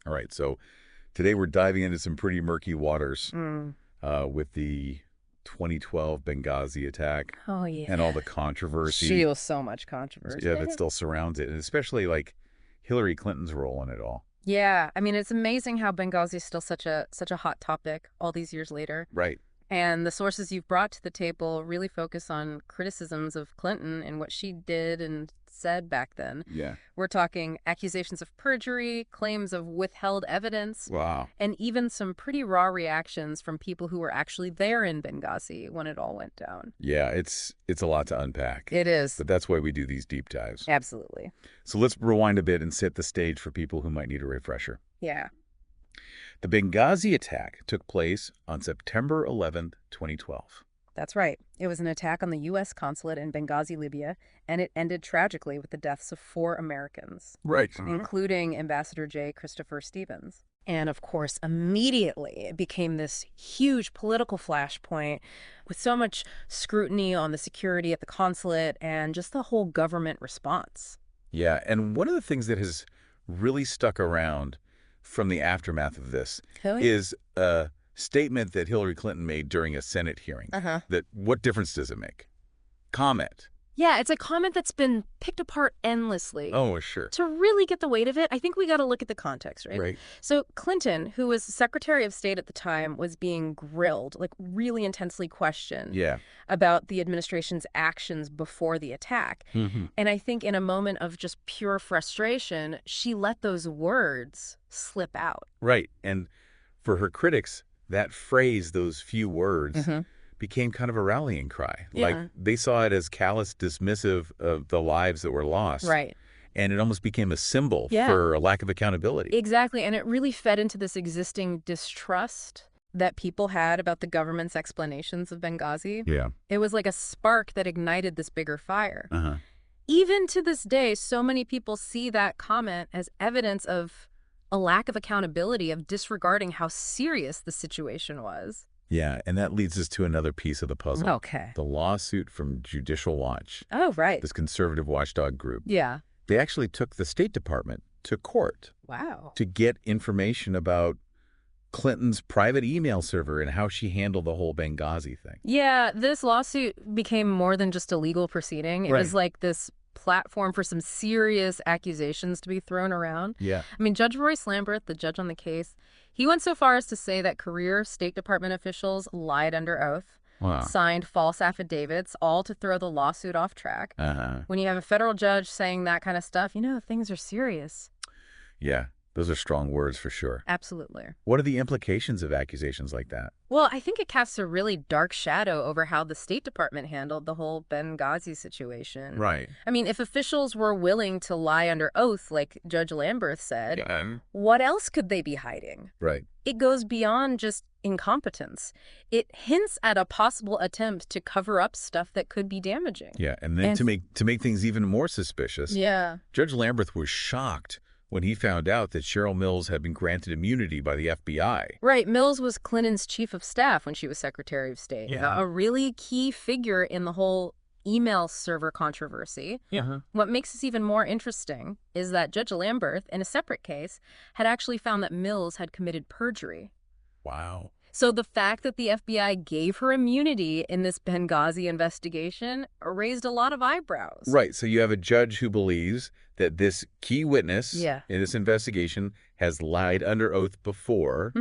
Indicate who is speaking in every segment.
Speaker 1: All right, so today we're diving into some pretty murky waters with the 2012 Benghazi attack
Speaker 2: Oh, yeah.
Speaker 1: and all the controversy
Speaker 2: Feels so much controversy.
Speaker 1: that still surrounds it, and especially like Hillary Clinton's role in it all.
Speaker 2: Yeah, I mean, it's amazing how Benghazi is still such a hot topic all these years later.
Speaker 1: Right.
Speaker 2: And the sources you've brought to the table really focus on criticisms of Clinton and what she did and said back then.
Speaker 1: Yeah.
Speaker 2: We're talking accusations of perjury, claims of withheld evidence,
Speaker 1: Wow.
Speaker 2: and even some pretty raw reactions from people who were actually there in Benghazi when it all went down.
Speaker 1: Yeah, it's a lot to unpack.
Speaker 2: It is.
Speaker 1: But that's why we do these deep dives.
Speaker 2: Absolutely.
Speaker 1: So let's rewind a bit and set the stage for people who might need a refresher.
Speaker 2: Yeah.
Speaker 1: The Benghazi attack took place on September 11th, 2012.
Speaker 2: That's right. It was an attack on the U.S. consulate in Benghazi, Libya, and it ended tragically with the deaths of 4 Americans,
Speaker 1: Right.
Speaker 2: including Ambassador J. Christopher Stevens. And of course, immediately it became this huge political flashpoint with so much scrutiny on the security at the consulate and just the whole government response.
Speaker 1: Yeah, and one of the things that has really stuck around from the aftermath of this is a statement that Hillary Clinton made during a Senate hearing. That what difference does it make? Comment.
Speaker 2: Yeah, it's a comment that's been picked apart endlessly.
Speaker 1: Oh, sure.
Speaker 2: To really get the weight of it, I think we got to look at the context, right?
Speaker 1: Right.
Speaker 2: So Clinton, who was Secretary of State at the time, was being grilled, like really intensely questioned about the administration's actions before the attack. And I think in a moment of just pure frustration, she let those words slip out.
Speaker 1: Right. And for her critics, that phrase, those few words, became kind of a rallying cry.
Speaker 2: Yeah.
Speaker 1: Like they saw it as callous, dismissive of the lives that were lost.
Speaker 2: Right.
Speaker 1: And it almost became a symbol for a lack of accountability.
Speaker 2: Exactly. And it really fed into this existing distrust that people had about the government's explanations of Benghazi.
Speaker 1: Yeah.
Speaker 2: It was like a spark that ignited this bigger fire. Even to this day, so many people see that comment as evidence of a lack of accountability, of disregarding how serious the situation was.
Speaker 1: Yeah, and that leads us to another piece of the puzzle.
Speaker 2: Okay.
Speaker 1: The lawsuit from Judicial Watch.
Speaker 2: Oh, right.
Speaker 1: This conservative watchdog group.
Speaker 2: Yeah.
Speaker 1: They actually took the State Department to court.
Speaker 2: Wow.
Speaker 1: To get information about Clinton's private email server and how she handled the whole Benghazi thing.
Speaker 2: Yeah, this lawsuit became more than just a legal proceeding. It was like this platform for some serious accusations to be thrown around.
Speaker 1: Yeah.
Speaker 2: I mean, Judge Royce Lamberth, the judge on the case, he went so far as to say that career State Department officials lied under oath, signed false affidavits, all to throw the lawsuit off track. When you have a federal judge saying that kind of stuff, you know, things are serious.
Speaker 1: Yeah, those are strong words for sure.
Speaker 2: Absolutely.
Speaker 1: What are the implications of accusations like that?
Speaker 2: Well, I think it casts a really dark shadow over how the State Department handled the whole Benghazi situation.
Speaker 1: Right.
Speaker 2: I mean, if officials were willing to lie under oath, like Judge Lamberth said, what else could they be hiding?
Speaker 1: Right.
Speaker 2: It goes beyond just incompetence. It hints at a possible attempt to cover up stuff that could be damaging.
Speaker 1: Yeah, and then to make things even more suspicious, Judge Lamberth was shocked when he found out that Cheryl Mills had been granted immunity by the FBI.
Speaker 2: Right. Mills was Clinton's chief of staff when she was Secretary of State. A really key figure in the whole email server controversy. What makes this even more interesting is that Judge Lamberth, in a separate case, had actually found that Mills had committed perjury.
Speaker 1: Wow.
Speaker 2: So the fact that the FBI gave her immunity in this Benghazi investigation raised a lot of eyebrows.
Speaker 1: Right. So you have a judge who believes that this key witness in this investigation has lied under oath before,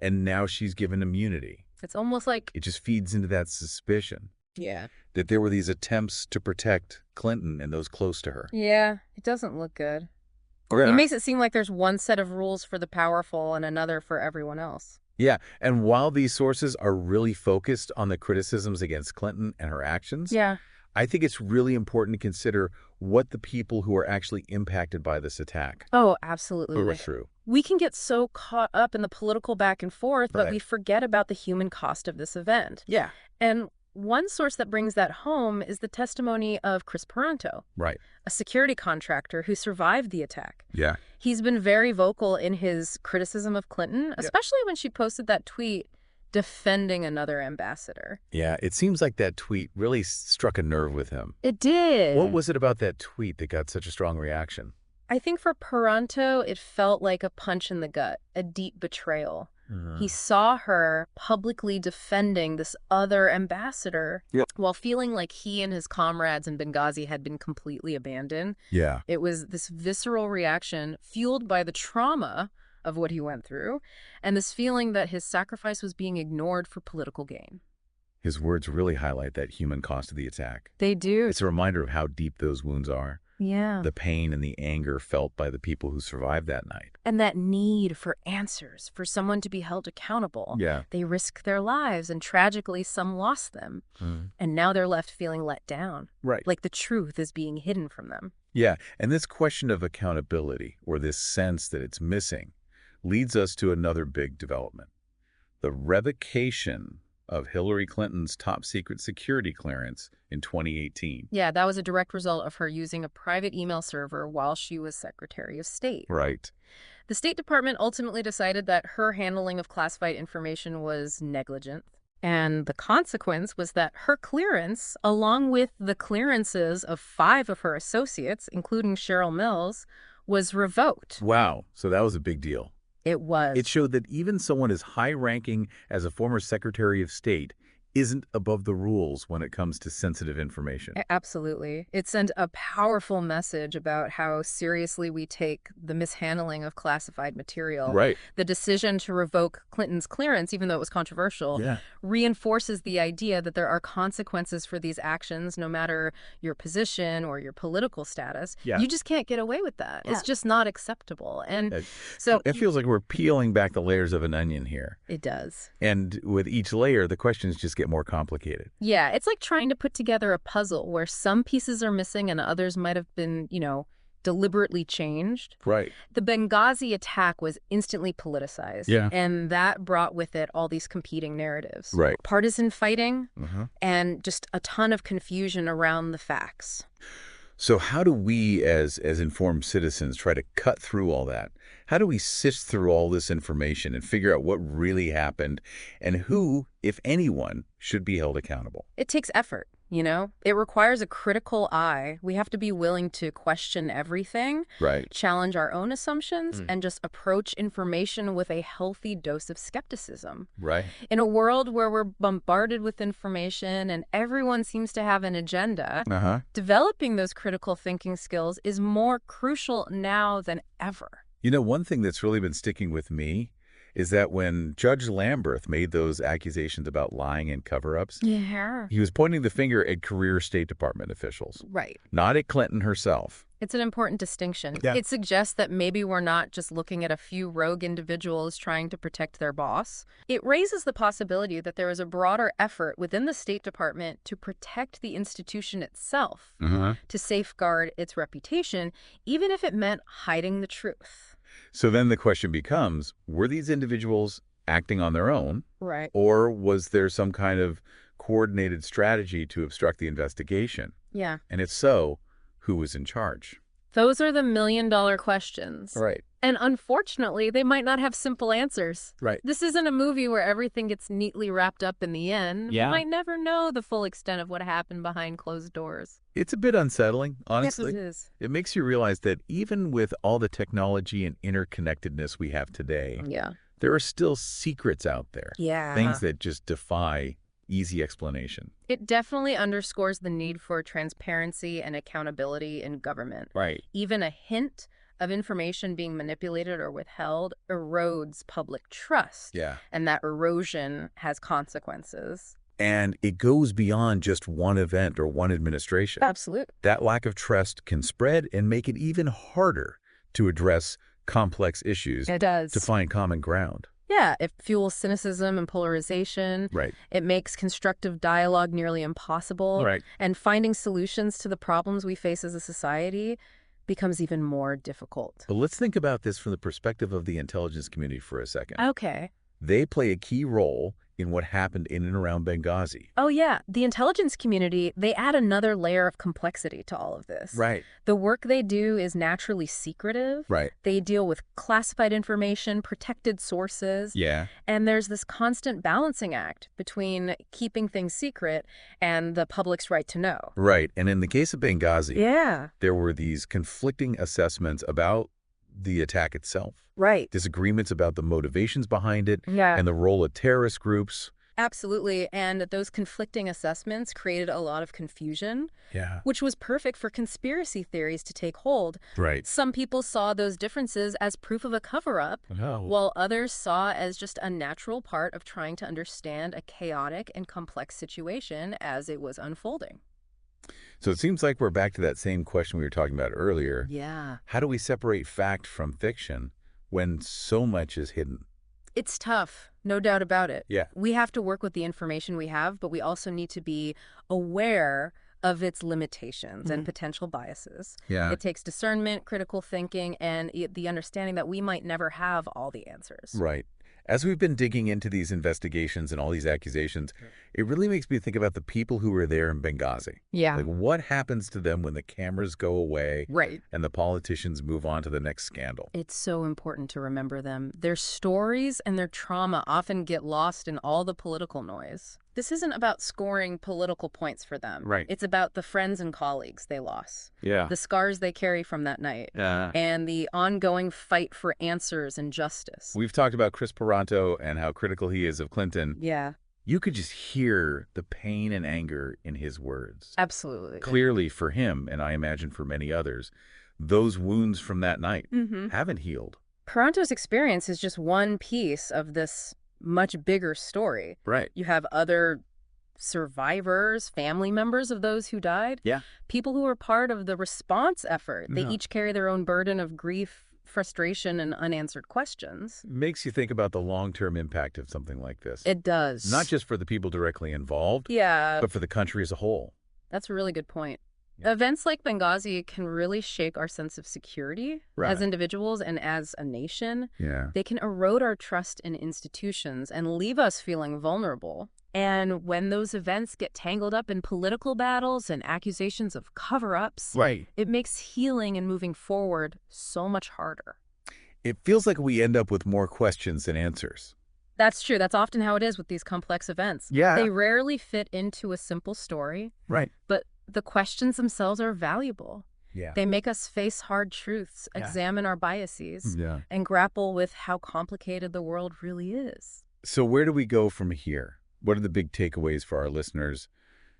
Speaker 1: and now she's given immunity.
Speaker 2: It's almost like
Speaker 1: it just feeds into that suspicion. That there were these attempts to protect Clinton and those close to her.
Speaker 2: Yeah, it doesn't look good. It makes it seem like there's one set of rules for the powerful and another for everyone else.
Speaker 1: Yeah, and while these sources are really focused on the criticisms against Clinton and her actions, I think it's really important to consider what the people who are actually impacted by this attack.
Speaker 2: Oh, absolutely.
Speaker 1: Were through.
Speaker 2: We can get so caught up in the political back and forth, but we forget about the human cost of this event.
Speaker 1: Yeah.
Speaker 2: And one source that brings that home is the testimony of Chris Parenteau, a security contractor who survived the attack.
Speaker 1: Yeah.
Speaker 2: He's been very vocal in his criticism of Clinton, especially when she posted that tweet defending another ambassador.
Speaker 1: Yeah, it seems like that tweet really struck a nerve with him.
Speaker 2: It did.
Speaker 1: What was it about that tweet that got such a strong reaction?
Speaker 2: I think for Paranto, it felt like a punch in the gut, a deep betrayal. He saw her publicly defending this other ambassador while feeling like he and his comrades in Benghazi had been completely abandoned.
Speaker 1: Yeah.
Speaker 2: It was this visceral reaction fueled by the trauma of what he went through and this feeling that his sacrifice was being ignored for political gain.
Speaker 1: His words really highlight that human cost of the attack.
Speaker 2: They do.
Speaker 1: It's a reminder of how deep those wounds are.
Speaker 2: Yeah.
Speaker 1: The pain and the anger felt by the people who survived that night.
Speaker 2: And that need for answers, for someone to be held accountable.
Speaker 1: Yeah.
Speaker 2: They risked their lives, and tragically, some lost them. And now they're left feeling let down.
Speaker 1: Right.
Speaker 2: Like the truth is being hidden from them.
Speaker 1: Yeah, and this question of accountability, or this sense that it's missing, leads us to another big development. The revocation of Hillary Clinton's top-secret security clearance in 2018.
Speaker 2: Yeah, that was a direct result of her using a private email server while she was Secretary of State.
Speaker 1: Right.
Speaker 2: The State Department ultimately decided that her handling of classified information was negligent. And the consequence was that her clearance, along with the clearances of 5 of her associates, including Cheryl Mills, was revoked.
Speaker 1: Wow, so that was a big deal.
Speaker 2: It was.
Speaker 1: It showed that even someone as high-ranking as a former Secretary of State isn't above the rules when it comes to sensitive information.
Speaker 2: Absolutely. It sent a powerful message about how seriously we take the mishandling of classified material.
Speaker 1: Right.
Speaker 2: The decision to revoke Clinton's clearance, even though it was controversial, reinforces the idea that there are consequences for these actions, no matter your position or your political status. You just can't get away with that. It's just not acceptable. And so
Speaker 1: it feels like we're peeling back the layers of an onion here.
Speaker 2: It does.
Speaker 1: And with each layer, the questions just get more complicated.
Speaker 2: Yeah, it's like trying to put together a puzzle where some pieces are missing and others might have been, deliberately changed.
Speaker 1: Right.
Speaker 2: The Benghazi attack was instantly politicized.
Speaker 1: Yeah.
Speaker 2: And that brought with it all these competing narratives.
Speaker 1: Right.
Speaker 2: Partisan fighting and just a ton of confusion around the facts.
Speaker 1: So how do we as informed citizens try to cut through all that? How do we sift through all this information and figure out what really happened and who, if anyone, should be held accountable?
Speaker 2: It takes effort, It requires a critical eye. We have to be willing to question everything, challenge our own assumptions, and just approach information with a healthy dose of skepticism.
Speaker 1: Right.
Speaker 2: In a world where we're bombarded with information and everyone seems to have an agenda, developing those critical thinking skills is more crucial now than ever.
Speaker 1: One thing that's really been sticking with me is that when Judge Lamberth made those accusations about lying and cover-ups, he was pointing the finger at career State Department officials.
Speaker 2: Right.
Speaker 1: Not at Clinton herself.
Speaker 2: It's an important distinction.
Speaker 1: Yeah.
Speaker 2: It suggests that maybe we're not just looking at a few rogue individuals trying to protect their boss. It raises the possibility that there is a broader effort within the State Department to protect the institution itself, to safeguard its reputation, even if it meant hiding the truth.
Speaker 1: So then the question becomes, were these individuals acting on their own?
Speaker 2: Right.
Speaker 1: Or was there some kind of coordinated strategy to obstruct the investigation?
Speaker 2: Yeah.
Speaker 1: And if so, who was in charge?
Speaker 2: Those are the million-dollar questions.
Speaker 1: Right.
Speaker 2: And unfortunately, they might not have simple answers.
Speaker 1: Right.
Speaker 2: This isn't a movie where everything gets neatly wrapped up in the end.
Speaker 1: Yeah.
Speaker 2: We might never know the full extent of what happened behind closed doors.
Speaker 1: It's a bit unsettling, honestly.
Speaker 2: Yes, it is.
Speaker 1: It makes you realize that even with all the technology and interconnectedness we have today, there are still secrets out there.
Speaker 2: Yeah.
Speaker 1: Things that just defy easy explanation.
Speaker 2: It definitely underscores the need for transparency and accountability in government.
Speaker 1: Right.
Speaker 2: Even a hint of information being manipulated or withheld erodes public trust.
Speaker 1: Yeah.
Speaker 2: And that erosion has consequences.
Speaker 1: And it goes beyond just one event or one administration.
Speaker 2: Absolutely.
Speaker 1: That lack of trust can spread and make it even harder to address complex issues.
Speaker 2: It does.
Speaker 1: To find common ground.
Speaker 2: Yeah, it fuels cynicism and polarization.
Speaker 1: Right.
Speaker 2: It makes constructive dialogue nearly impossible.
Speaker 1: Right.
Speaker 2: And finding solutions to the problems we face as a society becomes even more difficult.
Speaker 1: But let's think about this from the perspective of the intelligence community for a second.
Speaker 2: Okay.
Speaker 1: They play a key role in what happened in and around Benghazi.
Speaker 2: Oh, yeah. The intelligence community, they add another layer of complexity to all of this.
Speaker 1: Right.
Speaker 2: The work they do is naturally secretive.
Speaker 1: Right.
Speaker 2: They deal with classified information, protected sources.
Speaker 1: Yeah.
Speaker 2: And there's this constant balancing act between keeping things secret and the public's right to know.
Speaker 1: Right. And in the case of Benghazi,
Speaker 2: yeah,
Speaker 1: there were these conflicting assessments about the attack itself.
Speaker 2: Right.
Speaker 1: Disagreements about the motivations behind it
Speaker 2: Yeah.
Speaker 1: and the role of terrorist groups.
Speaker 2: Absolutely. And those conflicting assessments created a lot of confusion,
Speaker 1: Yeah.
Speaker 2: which was perfect for conspiracy theories to take hold.
Speaker 1: Right.
Speaker 2: Some people saw those differences as proof of a cover-up, while others saw as just a natural part of trying to understand a chaotic and complex situation as it was unfolding.
Speaker 1: So it seems like we're back to that same question we were talking about earlier.
Speaker 2: Yeah.
Speaker 1: How do we separate fact from fiction when so much is hidden?
Speaker 2: It's tough, no doubt about it.
Speaker 1: Yeah.
Speaker 2: We have to work with the information we have, but we also need to be aware of its limitations and potential biases.
Speaker 1: Yeah.
Speaker 2: It takes discernment, critical thinking, and the understanding that we might never have all the answers.
Speaker 1: Right. As we've been digging into these investigations and all these accusations, it really makes me think about the people who were there in Benghazi.
Speaker 2: Yeah.
Speaker 1: Like, what happens to them when the cameras go away
Speaker 2: Right.
Speaker 1: and the politicians move on to the next scandal?
Speaker 2: It's so important to remember them. Their stories and their trauma often get lost in all the political noise. This isn't about scoring political points for them.
Speaker 1: Right.
Speaker 2: It's about the friends and colleagues they lost.
Speaker 1: Yeah.
Speaker 2: The scars they carry from that night. And the ongoing fight for answers and justice.
Speaker 1: We've talked about Chris Paranto and how critical he is of Clinton.
Speaker 2: Yeah.
Speaker 1: You could just hear the pain and anger in his words.
Speaker 2: Absolutely.
Speaker 1: Clearly for him, and I imagine for many others, those wounds from that night haven't healed.
Speaker 2: Paranto's experience is just one piece of this much bigger story.
Speaker 1: Right.
Speaker 2: You have other survivors, family members of those who died.
Speaker 1: Yeah.
Speaker 2: People who were part of the response effort. They each carry their own burden of grief, frustration, and unanswered questions.
Speaker 1: Makes you think about the long-term impact of something like this.
Speaker 2: It does.
Speaker 1: Not just for the people directly involved,
Speaker 2: Yeah.
Speaker 1: but for the country as a whole.
Speaker 2: That's a really good point.
Speaker 1: Yeah.
Speaker 2: Events like Benghazi can really shake our sense of security as individuals and as a nation.
Speaker 1: Yeah.
Speaker 2: They can erode our trust in institutions and leave us feeling vulnerable. And when those events get tangled up in political battles and accusations of cover-ups, it makes healing and moving forward so much harder.
Speaker 1: It feels like we end up with more questions than answers.
Speaker 2: That's true. That's often how it is with these complex events.
Speaker 1: Yeah.
Speaker 2: They rarely fit into a simple story.
Speaker 1: Right.
Speaker 2: But the questions themselves are valuable.
Speaker 1: Yeah.
Speaker 2: They make us face hard truths, examine our biases,
Speaker 1: Yeah.
Speaker 2: and grapple with how complicated the world really is.
Speaker 1: So where do we go from here? What are the big takeaways for our listeners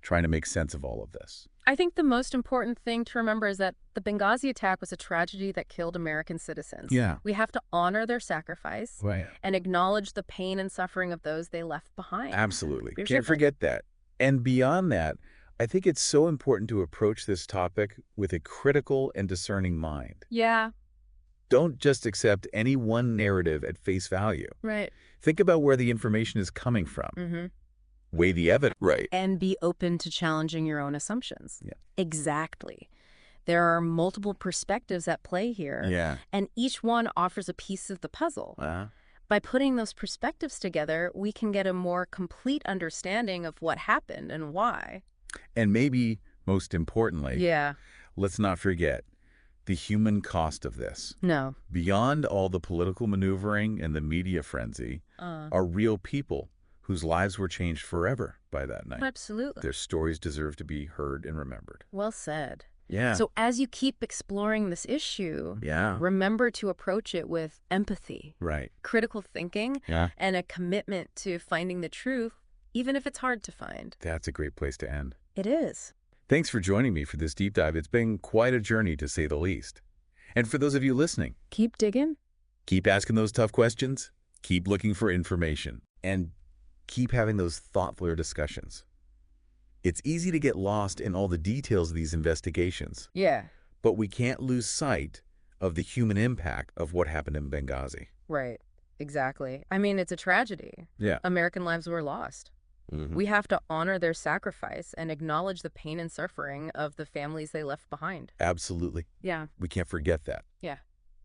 Speaker 1: trying to make sense of all of this?
Speaker 2: I think the most important thing to remember is that the Benghazi attack was a tragedy that killed American citizens.
Speaker 1: Yeah.
Speaker 2: We have to honor their sacrifice
Speaker 1: Right.
Speaker 2: and acknowledge the pain and suffering of those they left behind.
Speaker 1: Absolutely.
Speaker 2: There's
Speaker 1: Can't
Speaker 2: different-
Speaker 1: forget that. And beyond that, I think it's so important to approach this topic with a critical and discerning mind.
Speaker 2: Yeah,
Speaker 1: Don't just accept any one narrative at face value.
Speaker 2: right.
Speaker 1: Think about where the information is coming from. Weigh the evidence. Right.
Speaker 2: And be open to challenging your own assumptions.
Speaker 1: Yeah.
Speaker 2: Exactly. There are multiple perspectives at play here.
Speaker 1: Yeah.
Speaker 2: And each one offers a piece of the puzzle. By putting those perspectives together, we can get a more complete understanding of what happened and why.
Speaker 1: And maybe most importantly,
Speaker 2: Yeah.
Speaker 1: let's not forget the human cost of this.
Speaker 2: No.
Speaker 1: Beyond all the political maneuvering and the media frenzy are real people whose lives were changed forever by that night.
Speaker 2: Absolutely.
Speaker 1: Their stories deserve to be heard and remembered.
Speaker 2: Well said.
Speaker 1: Yeah.
Speaker 2: So as you keep exploring this issue, remember to approach it with empathy,
Speaker 1: Right.
Speaker 2: critical thinking,
Speaker 1: Yeah.
Speaker 2: and a commitment to finding the truth, even if it's hard to find.
Speaker 1: That's a great place to end.
Speaker 2: It is.
Speaker 1: Thanks for joining me for this deep dive. It's been quite a journey, to say the least. And for those of you listening,
Speaker 2: Keep digging.
Speaker 1: keep asking those tough questions, keep looking for information, and keep having those thoughtful discussions. It's easy to get lost in all the details of these investigations,
Speaker 2: Yeah.
Speaker 1: but we can't lose sight of the human impact of what happened in Benghazi.
Speaker 2: Right. Exactly. I mean, it's a tragedy.
Speaker 1: Yeah.
Speaker 2: American lives were lost. We have to honor their sacrifice and acknowledge the pain and suffering of the families they left behind.
Speaker 1: Absolutely.
Speaker 2: Yeah.
Speaker 1: We can't forget that.
Speaker 2: Yeah.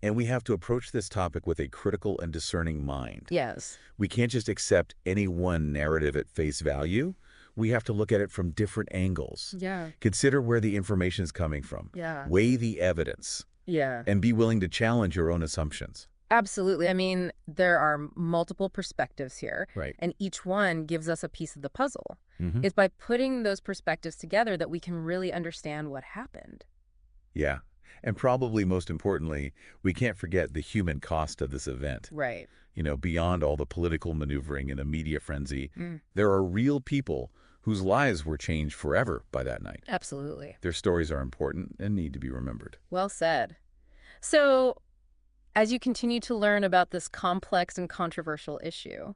Speaker 1: And we have to approach this topic with a critical and discerning mind.
Speaker 2: Yes.
Speaker 1: We can't just accept any one narrative at face value. We have to look at it from different angles.
Speaker 2: Yeah.
Speaker 1: Consider where the information is coming from.
Speaker 2: Yeah.
Speaker 1: Weigh the evidence.
Speaker 2: Yeah.
Speaker 1: And be willing to challenge your own assumptions.
Speaker 2: Absolutely. I mean, there are multiple perspectives here.
Speaker 1: Right.
Speaker 2: And each one gives us a piece of the puzzle. It's by putting those perspectives together that we can really understand what happened.
Speaker 1: Yeah. And probably most importantly, we can't forget the human cost of this event.
Speaker 2: Right.
Speaker 1: You know, beyond all the political maneuvering and the media frenzy, there are real people whose lives were changed forever by that night.
Speaker 2: Absolutely.
Speaker 1: Their stories are important and need to be remembered.
Speaker 2: Well said. So, as you continue to learn about this complex and controversial issue,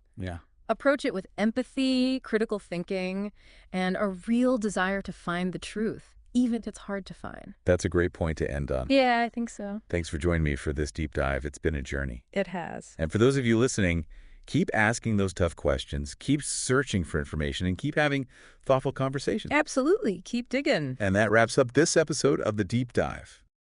Speaker 2: approach it with empathy, critical thinking, and a real desire to find the truth, even if it's hard to find.
Speaker 1: That's a great point to end on.
Speaker 2: Yeah, I think so.
Speaker 1: Thanks for joining me for this deep dive. It's been a journey.
Speaker 2: It has.
Speaker 1: And for those of you listening, keep asking those tough questions, keep searching for information, and keep having thoughtful conversations.
Speaker 2: Absolutely. Keep digging.
Speaker 1: And that wraps up this episode of The Deep Dive.